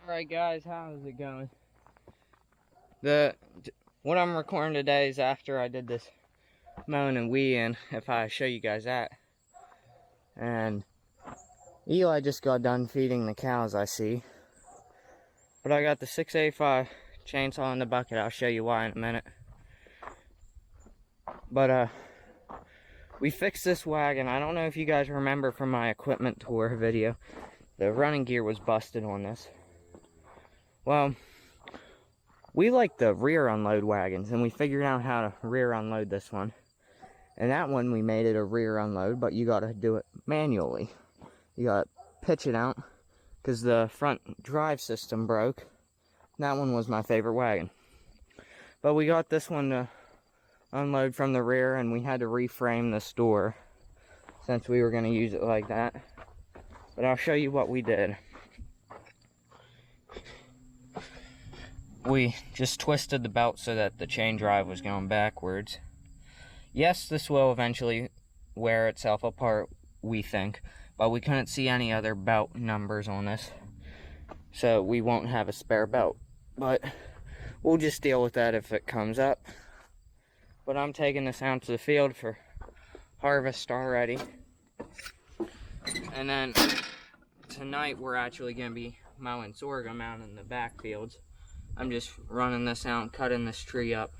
Alright guys, how's it going? What I'm recording today is after I did this mowing and weeding, if I show you guys that. And Eli just got done feeding the cows, I see. But I got the 685 chainsaw in the bucket. I'll show you why in a minute. But we fixed this wagon. I don't know if you guys remember from my equipment tour video. The running gear was busted on this. Well, we like the rear unload wagons, and we figured out how to rear unload this one. And that one, we made it a rear unload, but you gotta do it manually. You gotta pitch it out, because the front drive system broke. That one was my favorite wagon. But we got this one to unload from the rear, and we had to reframe this door, since we were gonna use it like that. But I'll show you what we did. We just twisted the belt so that the chain drive was going backwards. Yes, this will eventually wear itself apart, we think, but we couldn't see any other belt numbers on this, so we won't have a spare belt. But we'll just deal with that if it comes up. But I'm taking this out to the field for harvest already. And then tonight we're actually going to be mowing sorghum out in the back fields. I'm just running this out and cutting this tree up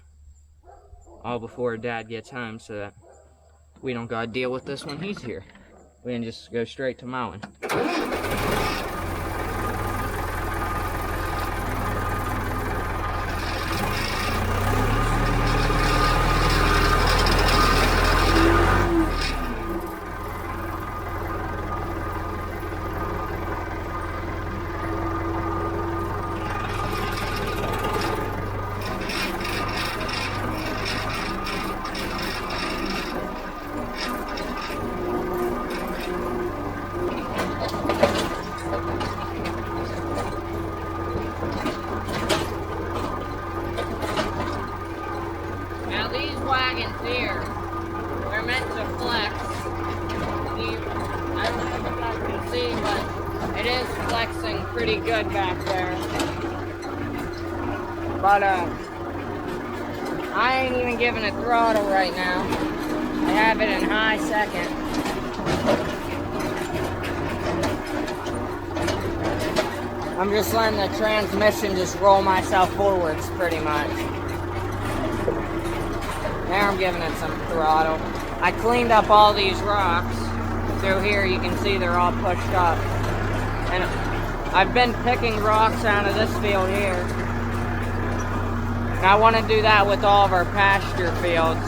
all before Dad gets home so that we don't gotta deal with this when he's here. We can just go straight to mowing. Now these wagons here, they're meant to flex. I don't know if you guys can see, but it is flexing pretty good back there. But I ain't even giving it throttle right now. I have it in high second. I'm just letting the transmission just roll myself forwards pretty much. Now I'm giving it some throttle. I cleaned up all these rocks. Through here you can see they're all pushed up. And I've been picking rocks out of this field here. And I want to do that with all of our pasture fields.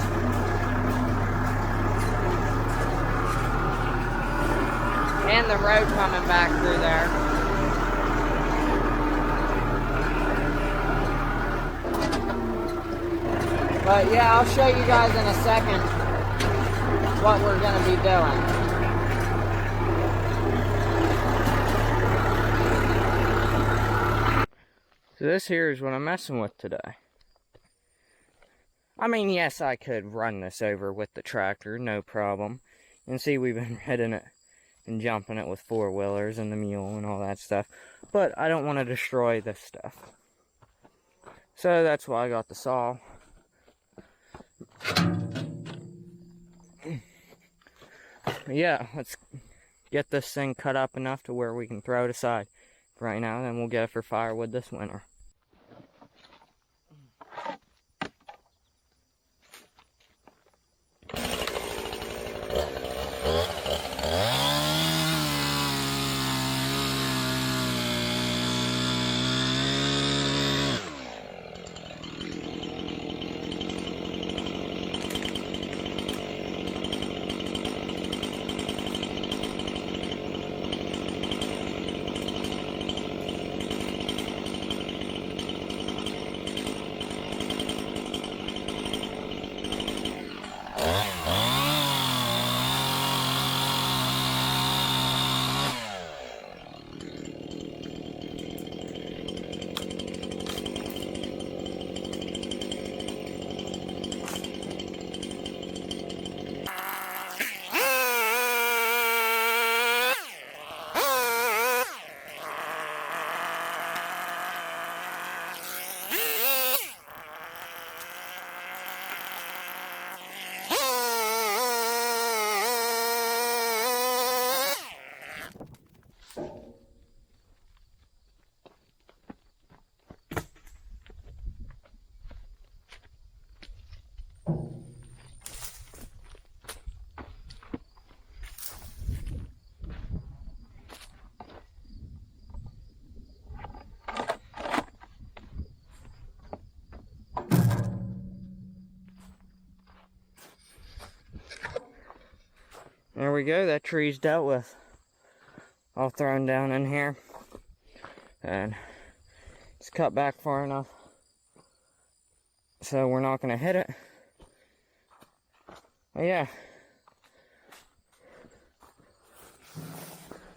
And the road coming back through there. But yeah, I'll show you guys in a second what we're going to be doing. So this here is what I'm messing with today. I mean, yes, I could run this over with the tractor, no problem. You can see we've been hitting it and jumping it with four-wheelers and the mule and all that stuff. But I don't want to destroy this stuff. So that's why I got the saw. Yeah, let's get this thing cut up enough to where we can throw it aside for right now, then we'll get it for firewood this winter. we go, that tree's dealt with. All thrown down in here. And it's cut back far enough so we're not going to hit it. But yeah.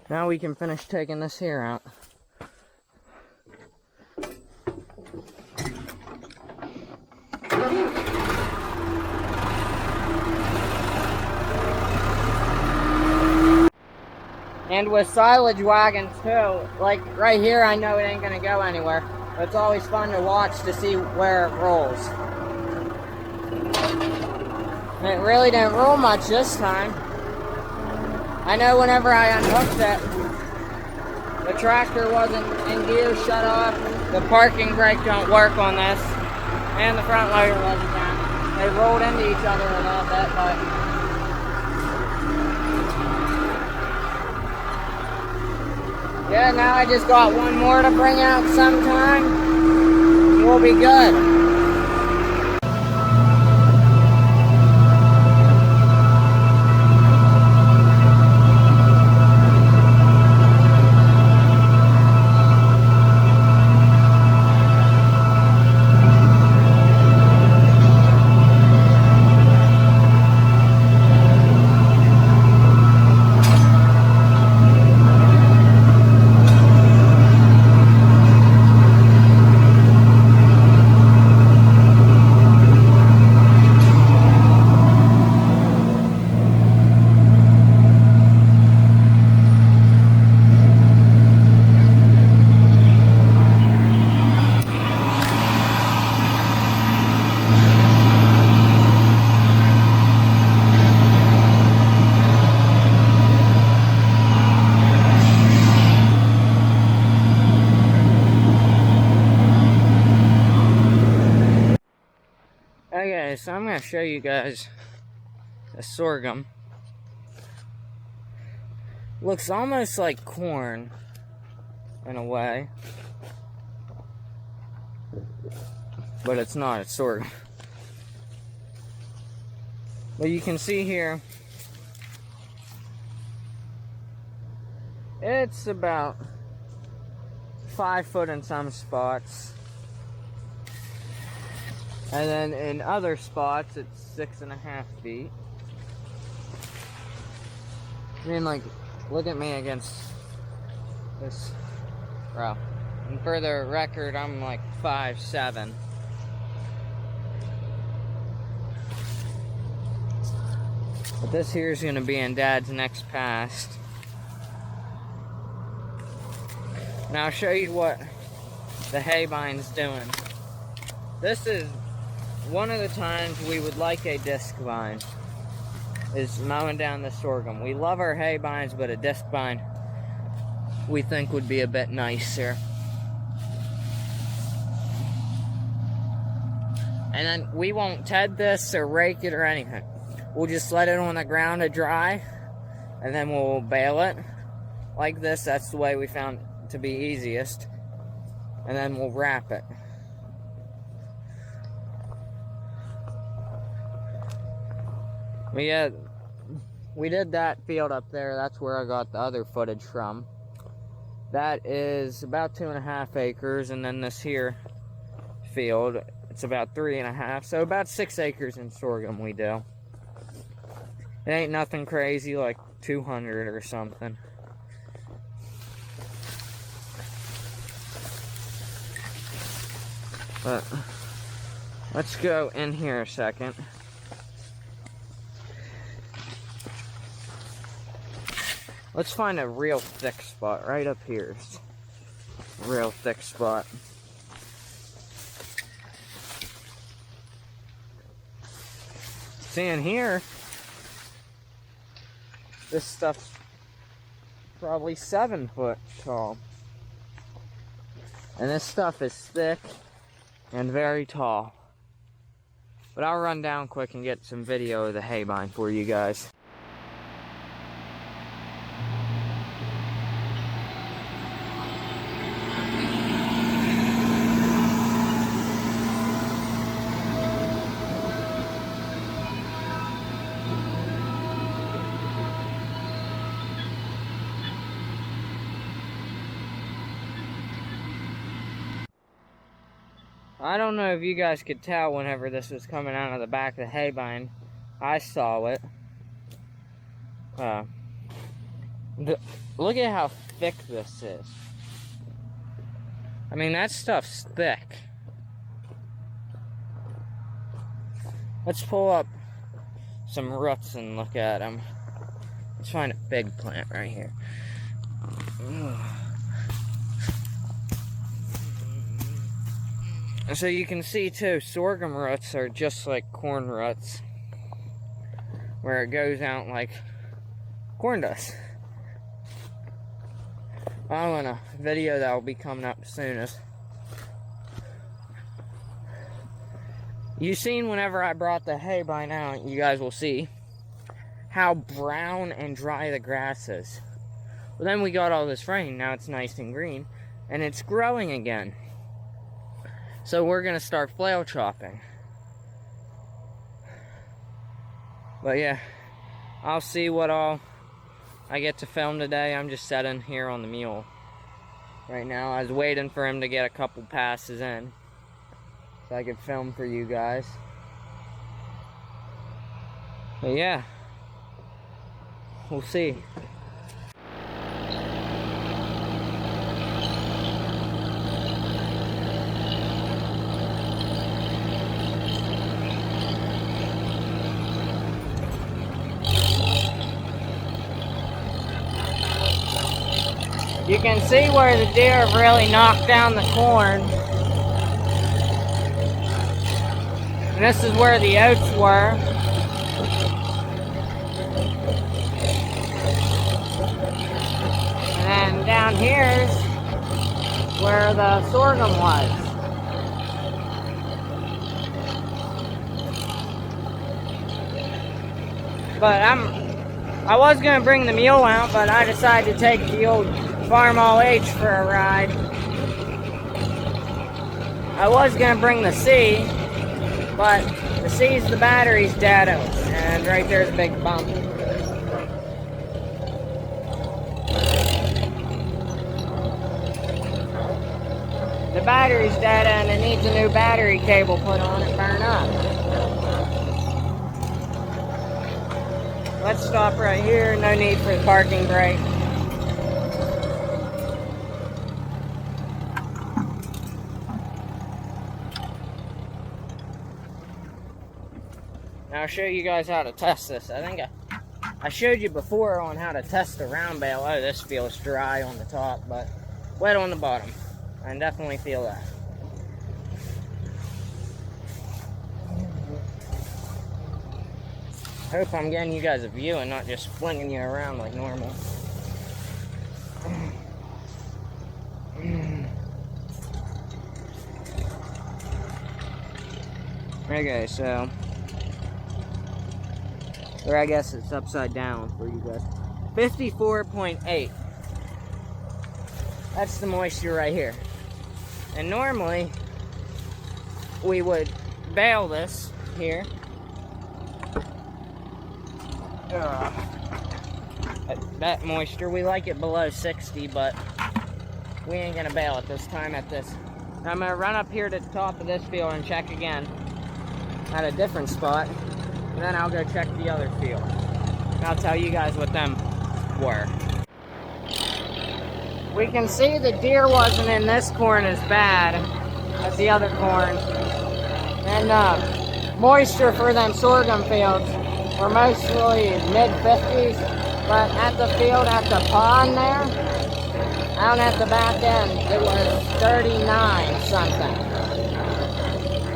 Now we can finish taking this here out. And with silage wagons too, like right here, I know it ain't gonna go anywhere. But it's always fun to watch to see where it rolls. And it really didn't roll much this time. I know whenever I unhooked it, the tractor wasn't in gear, shut off. The parking brake don't work on this. And the front loader wasn't down. They rolled into each other a little bit, but yeah, now I just got one more to bring out sometime. We'll be good. Okay, so I'm going to show you guys a sorghum. Looks almost like corn in a way, but it's not, it's sorghum. But you can see here, it's about 5 foot in some spots. And then in other spots, it's 6.5 feet. I mean, like, look at me against this row. And for the record, I'm like 5'7". But this here is going to be in Dad's next pass. Now I'll show you what the hay bind's doing. This is one of the times we would like a disc bind, is mowing down the sorghum. We love our hay binds, but a disc bind we think would be a bit nicer. And then we won't ted this or rake it or anything. We'll just let it on the ground to dry, and then we'll bale it like this. That's the way we found to be easiest. And then we'll wrap it. But yeah, we did that field up there. That's where I got the other footage from. That is about 2.5 acres, and then this here field, it's about 3.5, so about 6 acres in sorghum we do. It ain't nothing crazy like 200 or something. But let's go in here a second. Let's find a real thick spot right up here. Real thick spot. See in here, this stuff's probably 7 foot tall. And this stuff is thick and very tall. But I'll run down quick and get some video of the hay bind for you guys. I don't know if you guys could tell whenever this was coming out of the back of the hay bind. I saw it. Look at how thick this is. I mean, that stuff's thick. Let's pull up some roots and look at them. Let's find a big plant right here. So you can see too, sorghum roots are just like corn roots, where it goes out like corn does. Oh, and a video that will be coming up soon is, you seen whenever I brought the hay by now, you guys will see how brown and dry the grass is. Well, then we got all this rain, now it's nice and green, and it's growing again. So we're gonna start flail chopping. But yeah, I'll see what all I get to film today. I'm just sitting here on the mule right now. I was waiting for him to get a couple passes in so I could film for you guys. But yeah, we'll see. You can see where the deer have really knocked down the corn. And this is where the oats were. And then down here's where the sorghum was. But I was gonna bring the mule out, but I decided to take the old Farm All H for a ride. I was gonna bring the C, but the C's the battery's dead, and right there's a big bump. The battery's dead and it needs a new battery cable put on it, burn up. Let's stop right here, no need for the parking brake. Now I'll show you guys how to test this. I think I showed you before on how to test the round bale. Oh, this feels dry on the top, but wet on the bottom. I can definitely feel that. I hope I'm getting you guys a view and not just flinging you around like normal. Okay, so, or I guess it's upside down for you guys. 54.8. That's the moisture right here. And normally, we would bale this here. That moisture, we like it below 60, but we ain't gonna bale it this time at this. Now I'm gonna run up here to the top of this field and check again at a different spot. And then I'll go check the other field. And I'll tell you guys what them were. We can see the deer wasn't in this corn as bad as the other corn. And moisture for them sorghum fields were mostly mid-50s. But at the field, at the pond there, out at the back end, it was 39 something.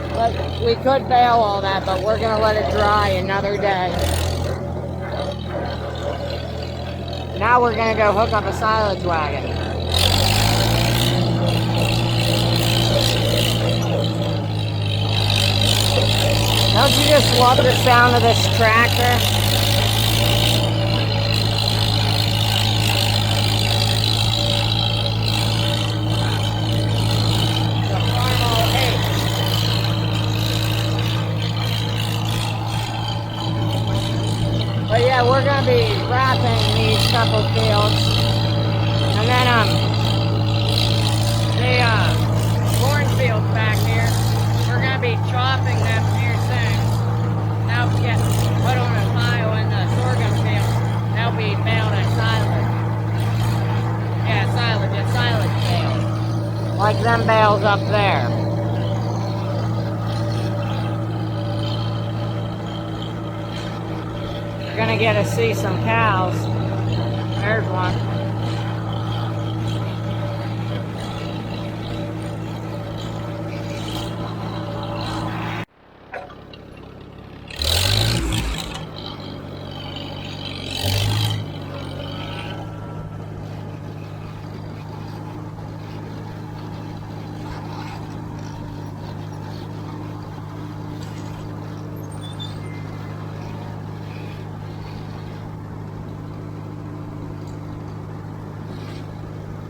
But we could bale all that, but we're gonna let it dry another day. Now we're gonna go hook up a silage wagon. Don't you just love the sound of this tractor? But yeah, we're gonna be wrapping these couple fields, and then the cornfields back here. like them bales up there. You're gonna get to see some cows. There's one.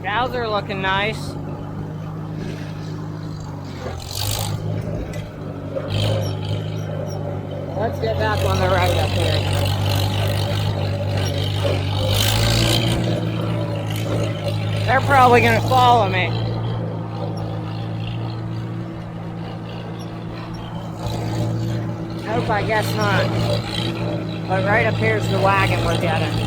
Cows are looking nice. Let's get back on the road up here. They're probably going to follow me. Nope, I guess not. But right up here's the wagon we're getting.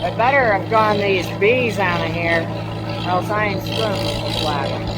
I better have gone these bees out of here, else I ain't screwing with this wagon.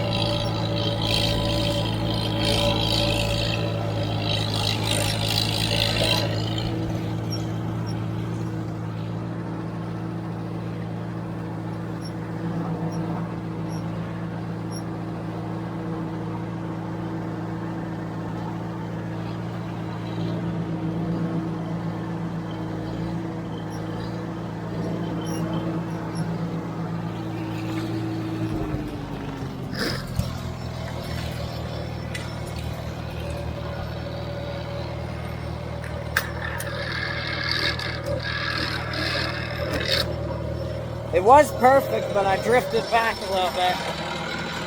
It was perfect, but I drifted back a little bit,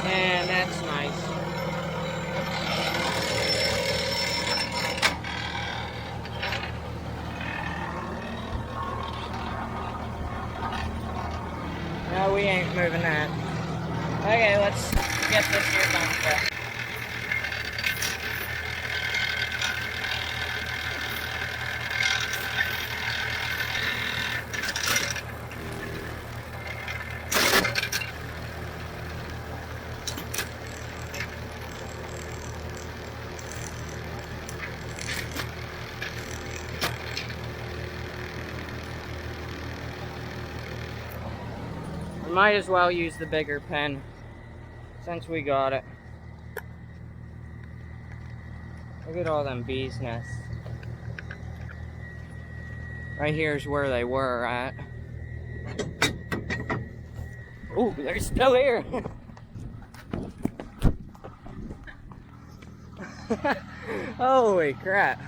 and that's nice. No, we ain't moving that. Okay, let's get this here done quick. We might as well use the bigger pen since we got it. Look at all them bees' nests. Right here's where they were at. Oh, they're still here. Holy crap.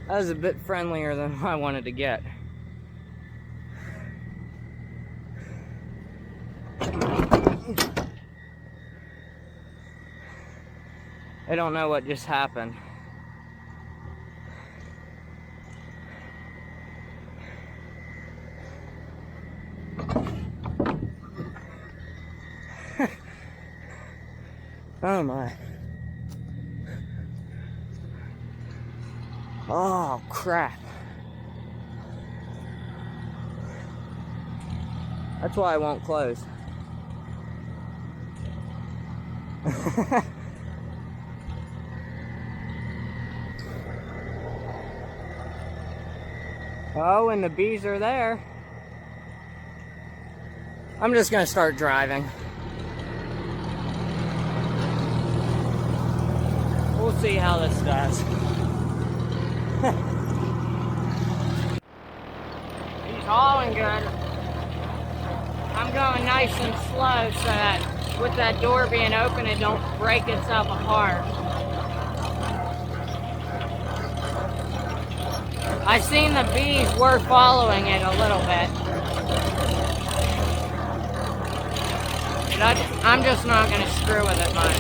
That was a bit friendlier than I wanted to get. I don't know what just happened. Oh my. Oh crap. That's why I won't close. Oh, and the bees are there. I'm just gonna start driving. We'll see how this does. He's hauling good. I'm going nice and slow so that with that door being open, it don't break itself apart. I seen the bees were following it a little bit. But I'm just not going to screw with it much.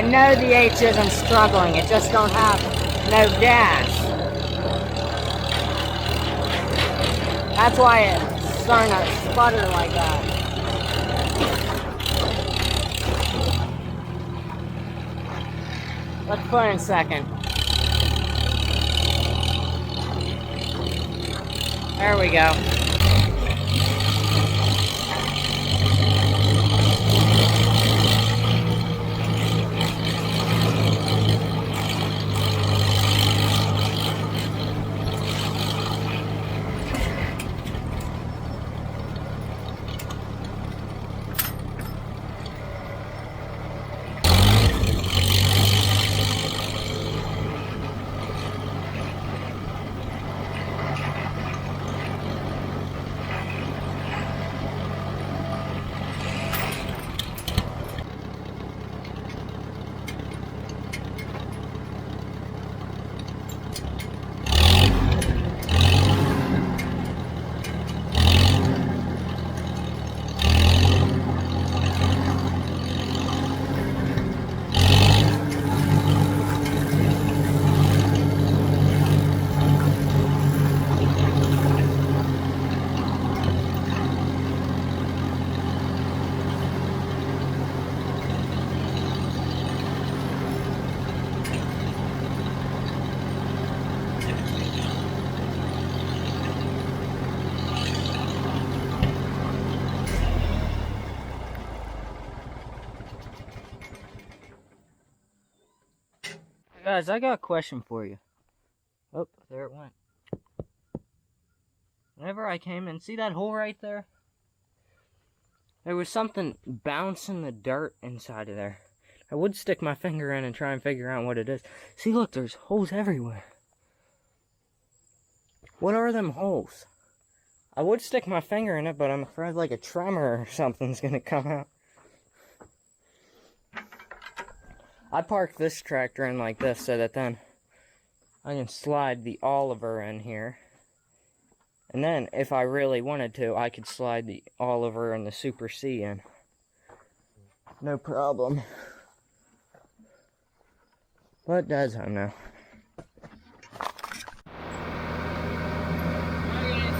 And no, the H isn't struggling, it just don't have no gas. That's why it's starting to sputter like that. Let's put in second. There we go. Guys, I got a question for you. Oh, there it went. Whenever I came in, see that hole right there? There was something bouncing the dirt inside of there. I would stick my finger in and try and figure out what it is. See, look, there's holes everywhere. What are them holes? I would stick my finger in it, but I'm afraid like a tremor or something's gonna come out. I parked this tractor in like this so that then I can slide the Oliver in here. And then, if I really wanted to, I could slide the Oliver and the Super C in. No problem. What does I know? Okay,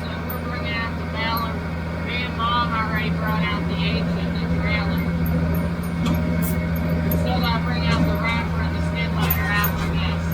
so we're bringing out the baler. Me and Mom already brought out the H in the trailer. Still gotta bring out the wrapper and the skid loader after this.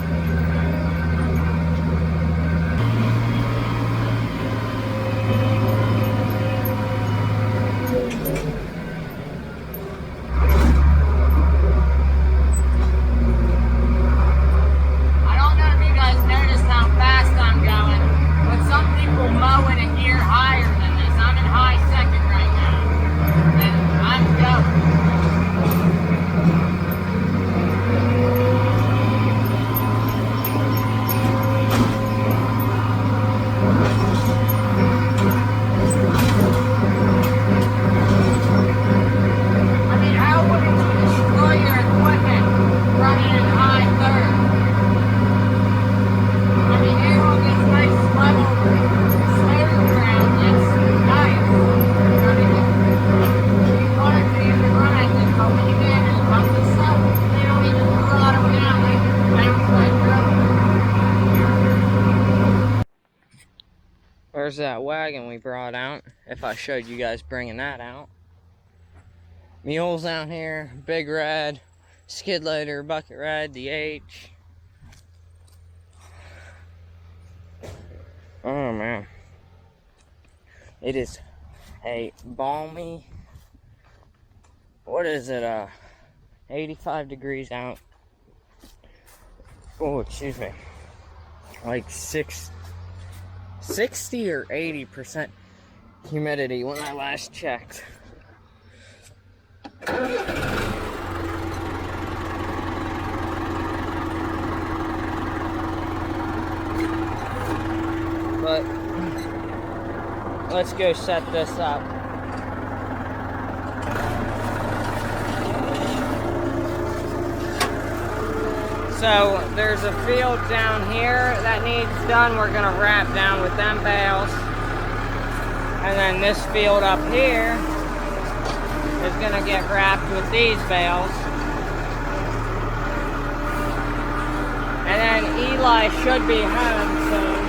I don't know if you guys noticed how fast I'm going, but some people mow in a gear higher than this. I'm in high second right now, and I'm going. I mean, how wouldn't you destroy your equipment running in high third? I mean, everyone gets nice level, smooth ground. That's nice. I mean, if you wanted to, you could run at this, but when you get into pump and stuff, they don't even throttle it out. They just bounce like rubber. There's that wagon we brought out, if I showed you guys bringing that out. Mules out here, big red, skid loader, bucket red, the H. Oh man. It is a balmy, what is it, 85 degrees out. Oh, excuse me. Like 60 or 80% humidity when I last checked. But let's go set this up. So there's a field down here that needs done. We're gonna wrap down with them bales. And then this field up here is gonna get wrapped with these bales. And then Eli should be home soon.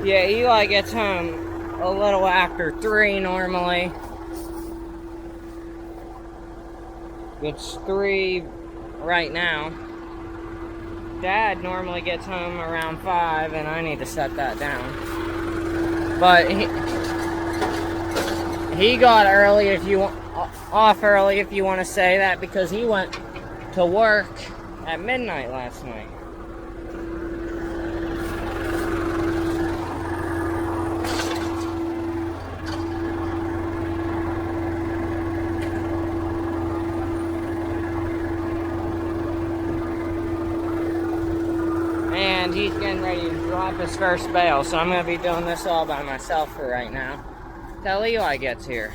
Yeah, Eli gets home a little after 3 normally. It's 3 right now. Dad normally gets home around 5, and I need to set that down. But he got early if you off early if you want to say that, because he went to work at midnight last night. And he's getting ready to drop his first bale, so I'm going to be doing this all by myself for right now till Eli gets here.